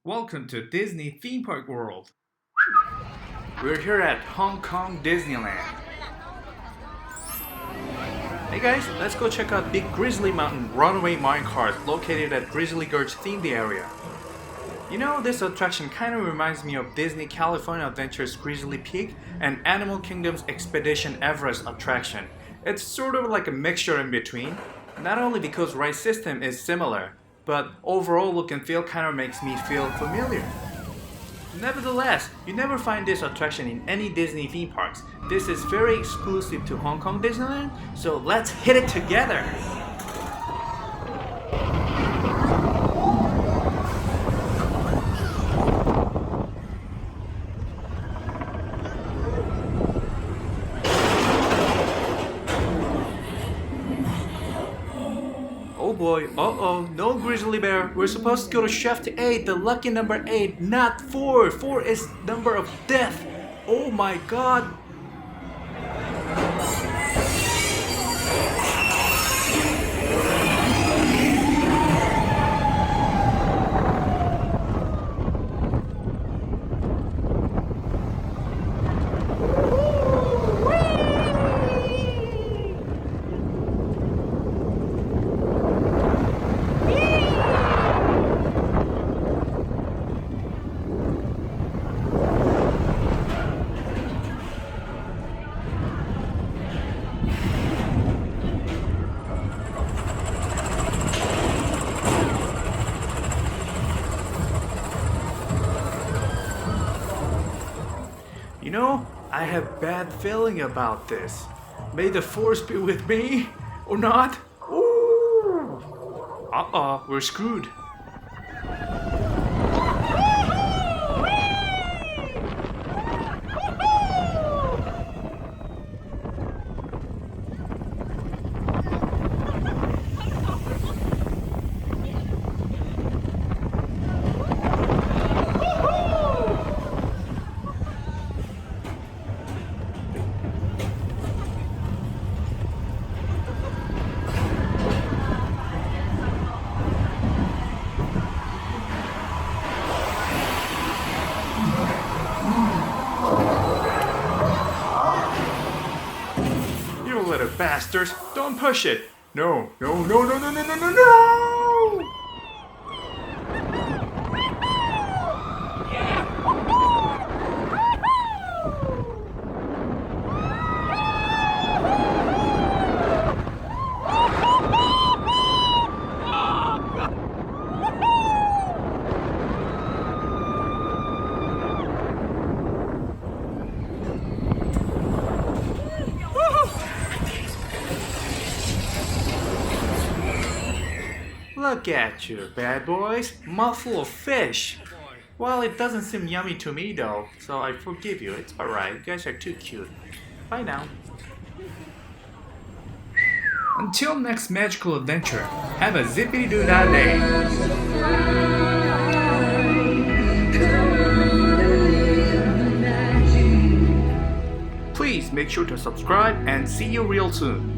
Welcome to Disney Theme Park World. We're here at Hong Kong Disneyland. Hey guys, let's go check out Big Grizzly Mountain Runaway minecart located at Grizzly Gulch themed area. You know, this attraction kind of reminds me of Disney California Adventure's Grizzly Peak and Animal Kingdom's Expedition Everest attraction. It's sort of like a mixture in between, not only because ride system is similar, but overall look and feel kind of makes me feel familiar. Nevertheless, you never find this attraction in any Disney theme parks. This is very exclusive to Hong Kong Disneyland, so let's hit it together! Oh boy, uh-oh, no grizzly bear. We're supposed to go to Chef 8, the lucky number 8, not 4. 4 is number of death. Oh my god. You know, I have bad feeling about this. May the force be with me, or not? Ooh. Uh-oh, we're screwed. You little bastards, don't push it. No, no, no, no, no, no, no, no, no! Look at you, bad boys. Mouthful of fish. Well, it doesn't seem yummy to me though, so I forgive you. It's alright. You guys are too cute. Bye now. Until next magical adventure, have a zippity-doo-dah day. Please make sure to subscribe and see you real soon.